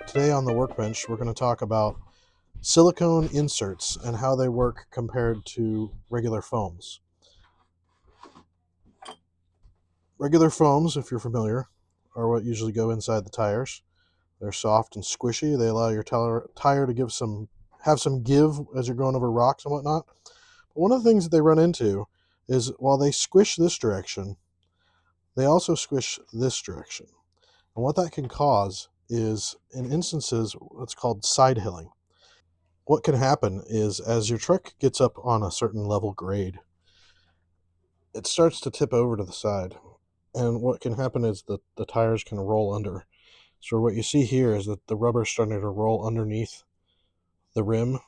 Today on the workbench, we're going to talk about silicone inserts and how they work compared to regular foams. Regular foams, if you're familiar, are what usually go inside the tires. They're soft and squishy. They allow your tire to have some give as you're going over rocks and whatnot. But one of the things that they run into is while they squish this direction, they also squish this direction. And what that can cause is, in instances, what's called side hilling. What can happen is as your truck gets up on a certain level grade, it starts to tip over to the side. And what can happen is that the tires can roll under. So what you see here is that the rubber is starting to roll underneath the rim,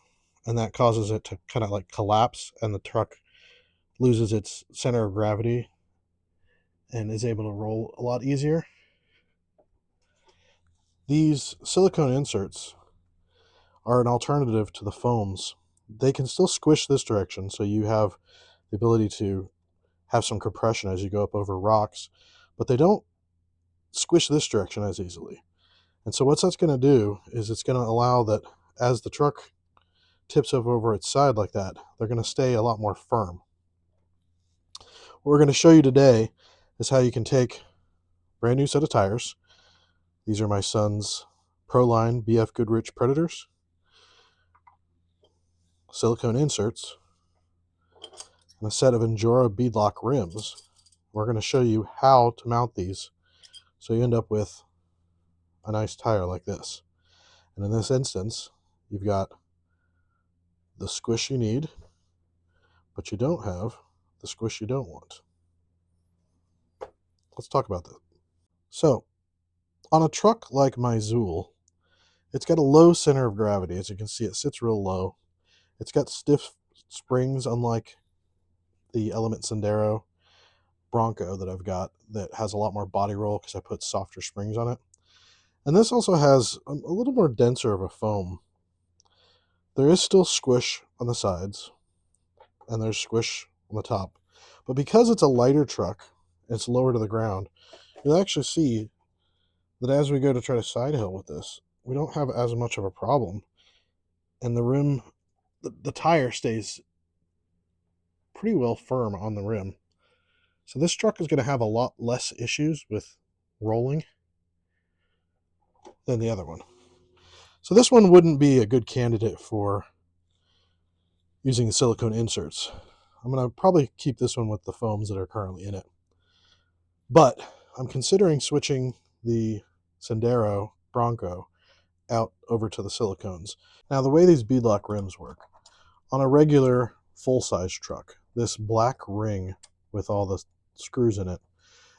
and that causes it to kind of like collapse, and the truck loses its center of gravity and is able to roll a lot easier. These silicone inserts are an alternative to the foams. They can still squish this direction, so you have the ability to have some compression as you go up over rocks, but they don't squish this direction as easily. And so what that's going to do is it's going to allow that as the truck tips over its side like that, they're going to stay a lot more firm. What we're going to show you today is how you can take a brand new set of tires. These are my son's Proline BF Goodrich Predators, silicone inserts, and a set of Injora beadlock rims. We're going to show you how to mount these so you end up with a nice tire like this. And in this instance, you've got the squish you need, but you don't have the squish you don't want. Let's talk about that. So, on a truck like my Zool, it's got a low center of gravity. As you can see, it sits real low. It's got stiff springs, unlike the Element Sendero Bronco that I've got that has a lot more body roll because I put softer springs on it. And this also has a little more denser of a foam. There is still squish on the sides, and there's squish on the top. But because it's a lighter truck, it's lower to the ground, you'll actually see that as we go to try to side hill with this, we don't have as much of a problem. And the rim, the tire stays pretty well firm on the rim. So this truck is going to have a lot less issues with rolling than the other one. So this one wouldn't be a good candidate for using the silicone inserts. I'm going to probably keep this one with the foams that are currently in it. But I'm considering switching the Sendero Bronco out over to the silicones. Now, the way these beadlock rims work, on a regular full-size truck, this black ring with all the screws in it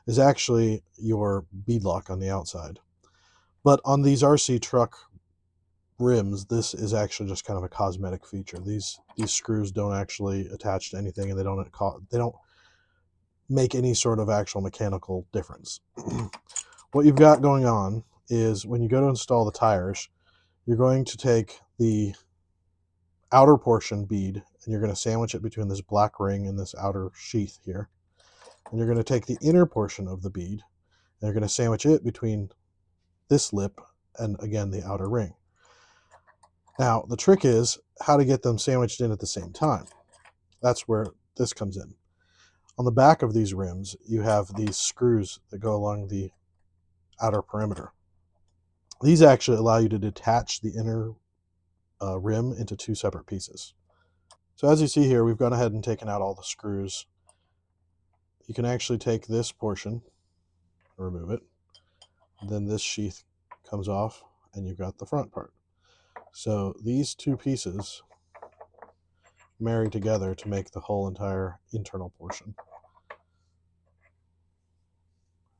is actually your beadlock on the outside. But on these RC truck rims, this is actually just kind of a cosmetic feature. These screws don't actually attach to anything, and they don't make any sort of actual mechanical difference. What you've got going on is when you go to install the tires, you're going to take the outer portion bead and you're going to sandwich it between this black ring and this outer sheath here. And you're going to take the inner portion of the bead and you're going to sandwich it between this lip and, again, the outer ring. Now, the trick is how to get them sandwiched in at the same time. That's where this comes in. On the back of these rims, you have these screws that go along the outer perimeter. These actually allow you to detach the inner rim into two separate pieces. So as you see here, we've gone ahead and taken out all the screws. You can actually take this portion, remove it, then this sheath comes off and you've got the front part. So these two pieces marry together to make the whole entire internal portion.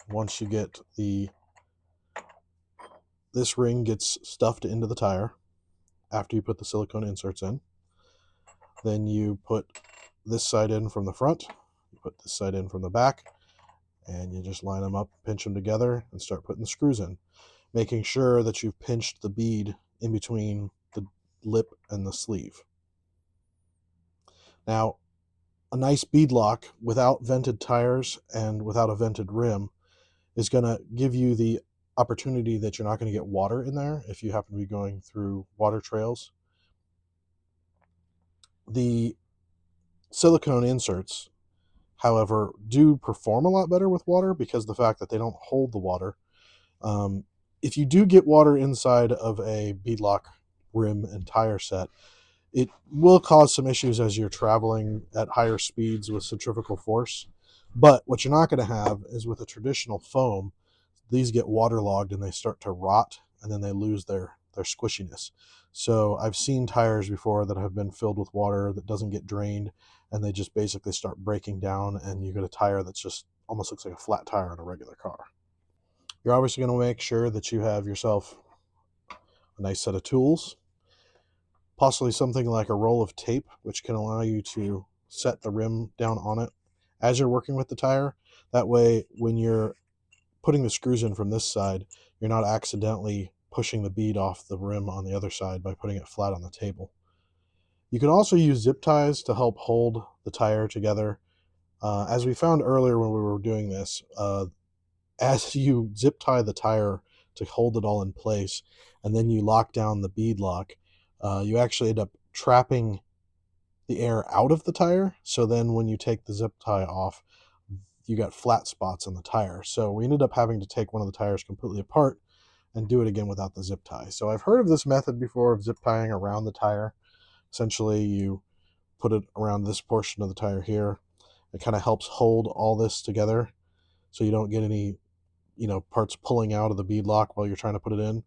Once you get this ring gets stuffed into the tire after you put the silicone inserts in, then you put this side in from the front, you put this side in from the back, and you just line them up, pinch them together, and start putting the screws in, making sure that you've pinched the bead in between the lip and the sleeve. Now, a nice bead lock without vented tires and without a vented rim is going to give you the opportunity that you're not going to get water in there if you happen to be going through water trails. The silicone inserts, however, do perform a lot better with water because of the fact that they don't hold the water. If you do get water inside of a beadlock rim and tire set, it will cause some issues as you're traveling at higher speeds with centrifugal force. But what you're not going to have is with a traditional foam, these get waterlogged and they start to rot, and then they lose their squishiness. So I've seen tires before that have been filled with water that doesn't get drained, and they just basically start breaking down, and you get a tire that's just almost looks like a flat tire on a regular car. You're obviously going to make sure that you have yourself a nice set of tools, possibly something like a roll of tape, which can allow you to set the rim down on it as you're working with the tire. That way, when you're putting the screws in from this side, you're not accidentally pushing the bead off the rim on the other side by putting it flat on the table. You can also use zip ties to help hold the tire together. As we found earlier when we were doing this, as you zip tie the tire to hold it all in place, and then you lock down the bead lock, you actually end up trapping the air out of the tire. So then when you take the zip tie off, you got flat spots on the tire. So we ended up having to take one of the tires completely apart and do it again without the zip tie. So I've heard of this method before of zip tying around the tire. Essentially, you put it around this portion of the tire here. It kind of helps hold all this together so you don't get any, parts pulling out of the bead lock while you're trying to put it in.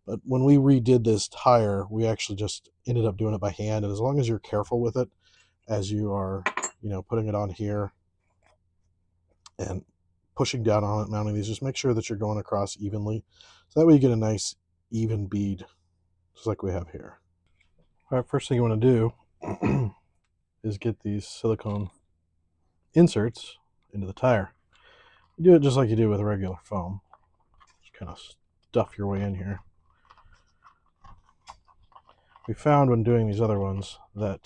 But when we redid this tire, we actually just ended up doing it by hand. And as long as you're careful with it as you are, putting it on here and pushing down on it, mounting these, just make sure that you're going across evenly. So that way you get a nice even bead, just like we have here. All right, first thing you want to do is get these silicone inserts into the tire. You do it just like you do with regular foam. Just kind of stuff your way in here. We found when doing these other ones that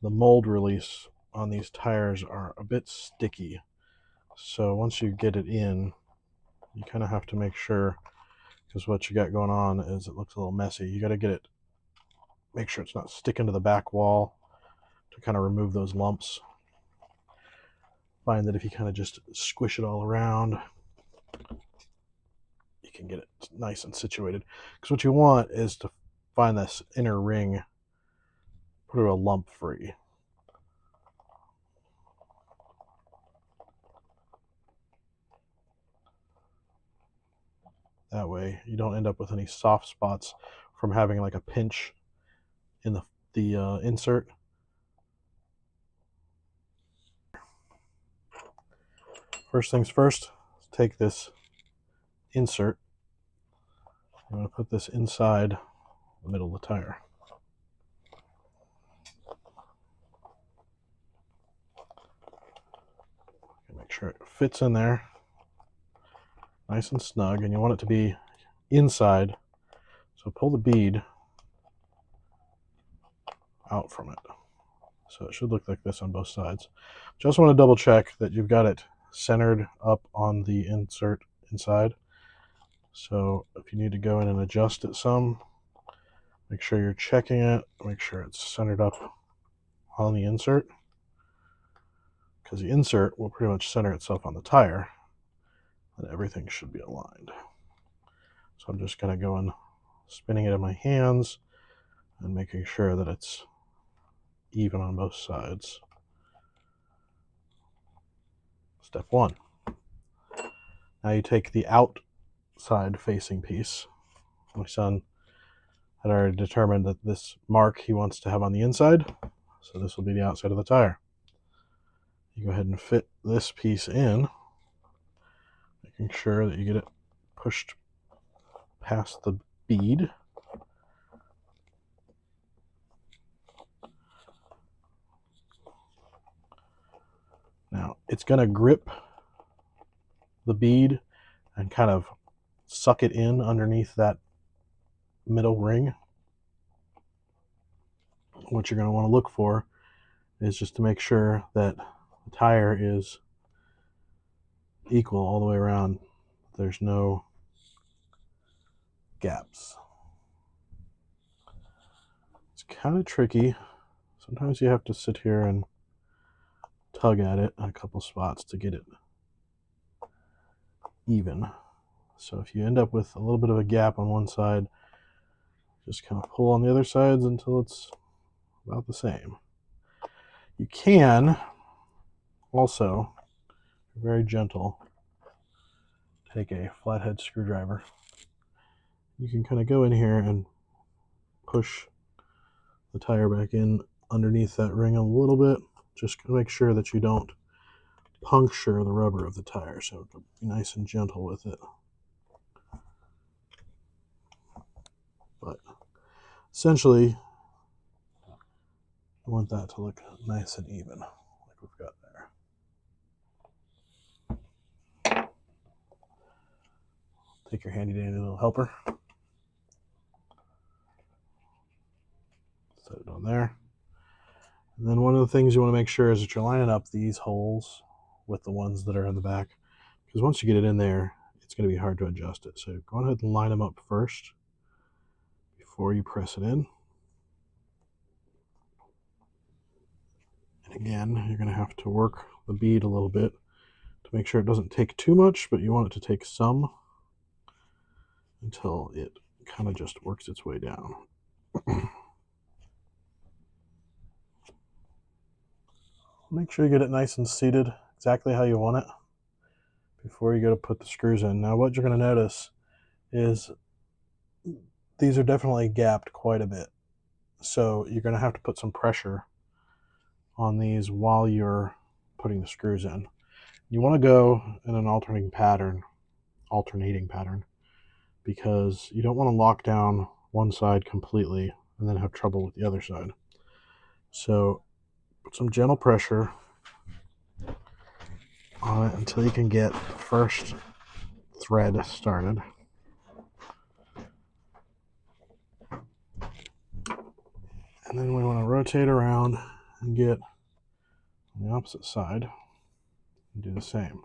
the mold release on these tires are a bit sticky. So once you get it in, you kind of have to make sure, because what you got going on is it looks a little messy. You got to get it, make sure it's not sticking to the back wall to kind of remove those lumps. Find that if you kind of just squish it all around, you can get it nice and situated. Because what you want is to find this inner ring pretty well lump free. That way you don't end up with any soft spots from having like a pinch in the insert. First things first, take this insert. I'm going to put this inside the middle of the tire. Make sure it fits in there nice and snug, and you want it to be inside. So pull the bead out from it. So it should look like this on both sides. Just want to double check that you've got it centered up on the insert inside. So if you need to go in and adjust it some, make sure you're checking it, make sure it's centered up on the insert, because the insert will pretty much center itself on the tire, and everything should be aligned. So I'm just kind of going, spinning it in my hands and making sure that it's even on both sides. Step one. Now you take the outside facing piece. My son had already determined that this mark he wants to have on the inside, so this will be the outside of the tire. You go ahead and fit this piece in, making sure that you get it pushed past the bead. Now it's going to grip the bead and kind of suck it in underneath that middle ring. What you're going to want to look for is just to make sure that the tire is equal all the way around. There's no gaps. It's kind of tricky. Sometimes you have to sit here and tug at it a couple spots to get it even. So if you end up with a little bit of a gap on one side, just kind of pull on the other sides until it's about the same. You can also, very gentle, take a flathead screwdriver. You can kind of go in here and push the tire back in underneath that ring a little bit, just to make sure that you don't puncture the rubber of the tire. So be nice and gentle with it. But essentially, I want that to look nice and even, like we've got there. Take your handy dandy little helper. Set it on there. And then one of the things you want to make sure is that you're lining up these holes with the ones that are in the back. Because once you get it in there, it's going to be hard to adjust it. So go ahead and line them up first before you press it in. And again, you're going to have to work the bead a little bit to make sure it doesn't take too much, but you want it to take some until it kind of just works its way down. Make sure you get it nice and seated exactly how you want it before you go to put the screws in. Now what you're going to notice is these are definitely gapped quite a bit. So you're going to have to put some pressure on these while you're putting the screws in. You want to go in an alternating pattern because you don't want to lock down one side completely and then have trouble with the other side. So put some gentle pressure on it until you can get the first thread started. And then we want to rotate around and get on the opposite side and do the same.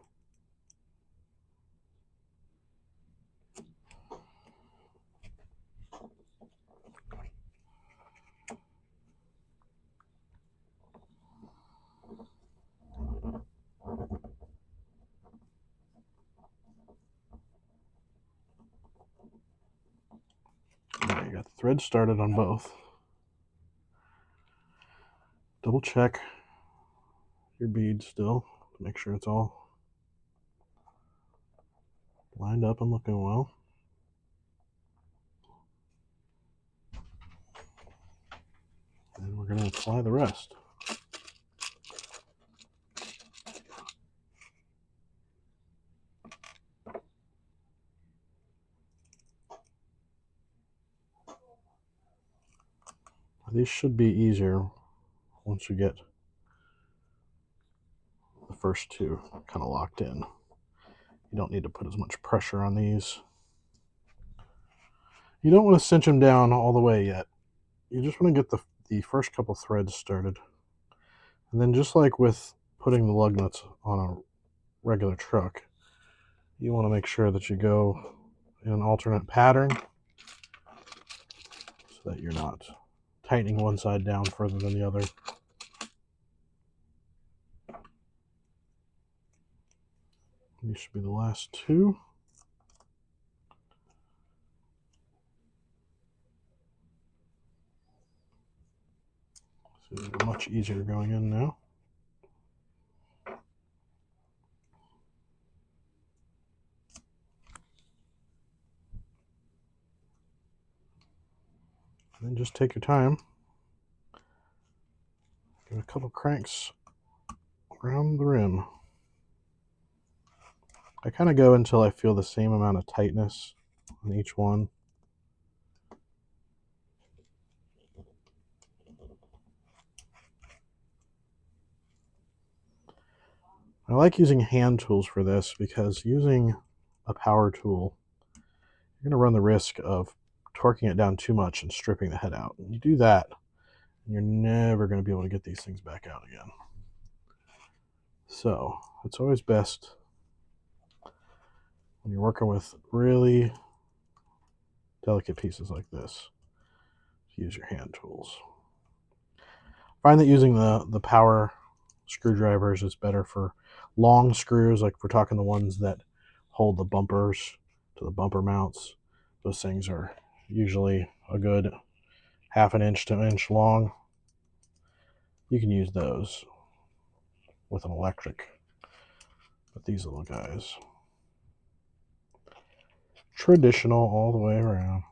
Now you got the thread started on both. Double check your bead still to make sure it's all lined up and looking well. And we're going to apply the rest. These should be easier once you get the first two kind of locked in. You don't need to put as much pressure on these. You don't want to cinch them down all the way yet. You just want to get the first couple threads started. And then just like with putting the lug nuts on a regular truck, you want to make sure that you go in an alternate pattern so that you're not tightening one side down further than the other. These should be the last two. So they're much easier going in now. And then just take your time. Give a couple cranks around the rim. I kind of go until I feel the same amount of tightness on each one. I like using hand tools for this because using a power tool, you're going to run the risk of torquing it down too much and stripping the head out. When you do that, you're never going to be able to get these things back out again. So it's always best when you're working with really delicate pieces like this. Use your hand tools. Find that using the power screwdrivers is better for long screws, like if we're talking the ones that hold the bumpers to the bumper mounts. Those things are usually a good half an inch to an inch long. You can use those with an electric. But these little guys, traditional all the way around.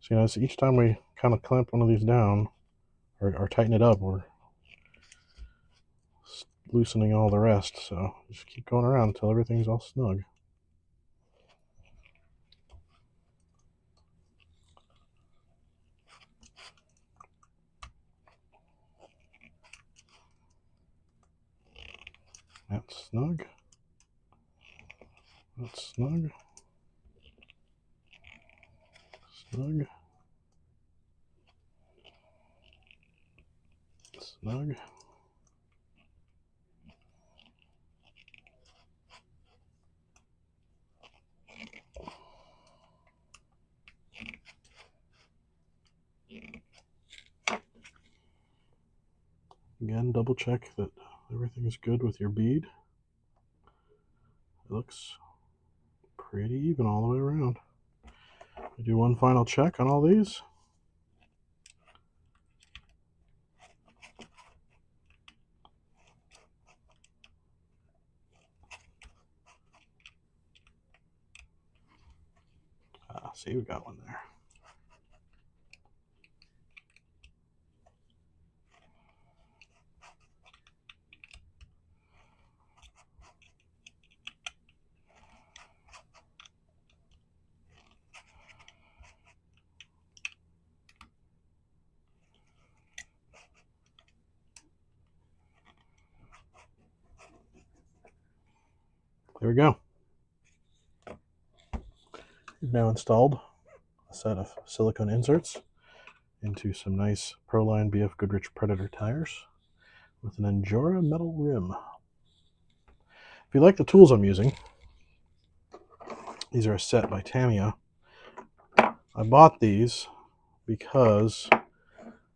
So, you know, so each time we kind of clamp one of these down or tighten it up, we're loosening all the rest. So just keep going around until everything's all snug. That's snug. That's snug. Snug. Snug. Again, double check that everything is good with your bead. It looks pretty even all the way around. I do one final check on all these. See, we got one there. There we go. We've now installed a set of silicone inserts into some nice Proline BF Goodrich Predator tires with an Injora metal rim. If you like the tools I'm using, these are a set by Tamiya. I bought these because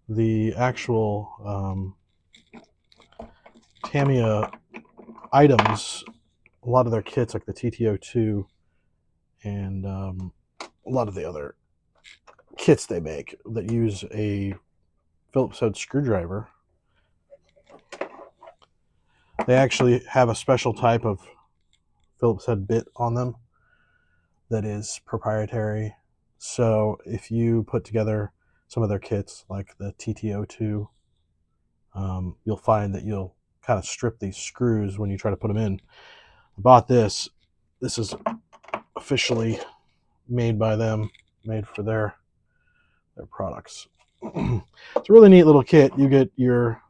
the actual Tamiya items, a lot of their kits like the TTO2 and a lot of the other kits they make that use a Phillips head screwdriver, they actually have a special type of Phillips head bit on them that is proprietary. So if you put together some of their kits like the TTO2, you'll find that you'll kind of strip these screws when you try to put them in. I bought this. This is officially made by them, made for their products. It's a really neat little kit. You get your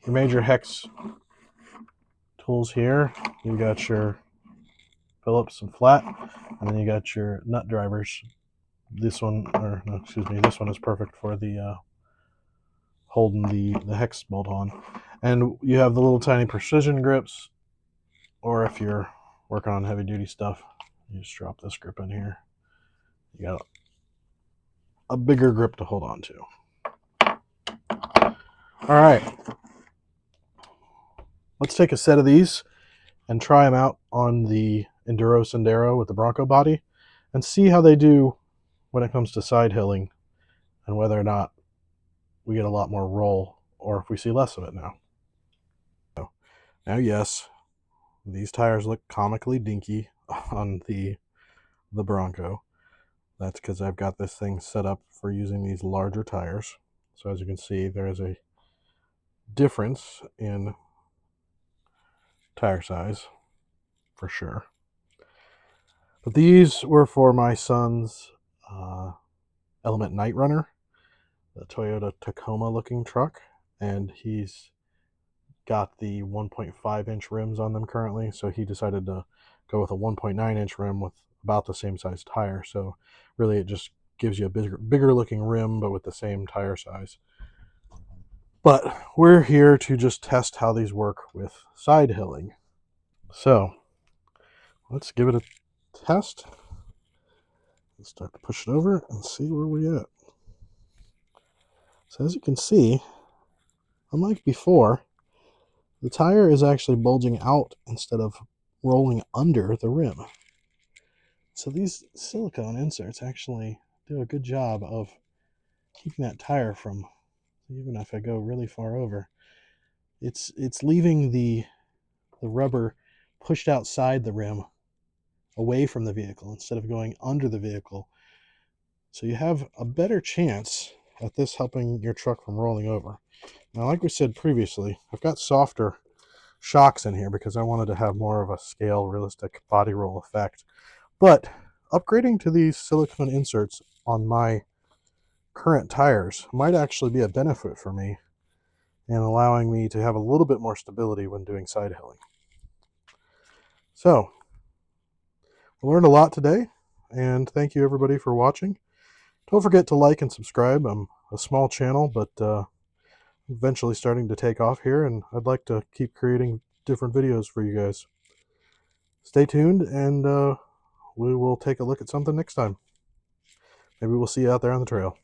major hex tools here. You got your Phillips and flat, and then you got your nut drivers. This one, or no, excuse me, this one is perfect for the holding the hex bolt on. And you have the little tiny precision grips, or if you're working on heavy duty stuff, you just drop this grip in here. You got a bigger grip to hold on to. All right, let's take a set of these and try them out on the Enduro Sendero with the Bronco body and see how they do when it comes to side hilling and whether or not we get a lot more roll or if we see less of it now. Now, yes, these tires look comically dinky on the Bronco. That's because I've got this thing set up for using these larger tires. So as you can see, there is a difference in tire size for sure. But these were for my son's Element Night Runner, the Toyota Tacoma looking truck, and he's got the 1.5 inch rims on them currently, so he decided to go with a 1.9 inch rim with about the same size tire. So really it just gives you a bigger looking rim but with the same tire size. But we're here to just test how these work with side hilling. So let's give it a test. Let's start to push it over and see where we're at. So as you can see, unlike before, the tire is actually bulging out instead of rolling under the rim. So these silicone inserts actually do a good job of keeping that tire from, even if I go really far over, it's leaving the rubber pushed outside the rim away from the vehicle instead of going under the vehicle. So you have a better chance at this helping your truck from rolling over. Now, like we said previously, I've got softer shocks in here because I wanted to have more of a scale, realistic body roll effect. But upgrading to these silicone inserts on my current tires might actually be a benefit for me and allowing me to have a little bit more stability when doing side hilling. So, I learned a lot today, and thank you everybody for watching. Don't forget to like and subscribe. I'm a small channel, but eventually starting to take off here, and I'd like to keep creating different videos for you guys. Stay tuned, and we will take a look at something next time. Maybe we'll see you out there on the trail.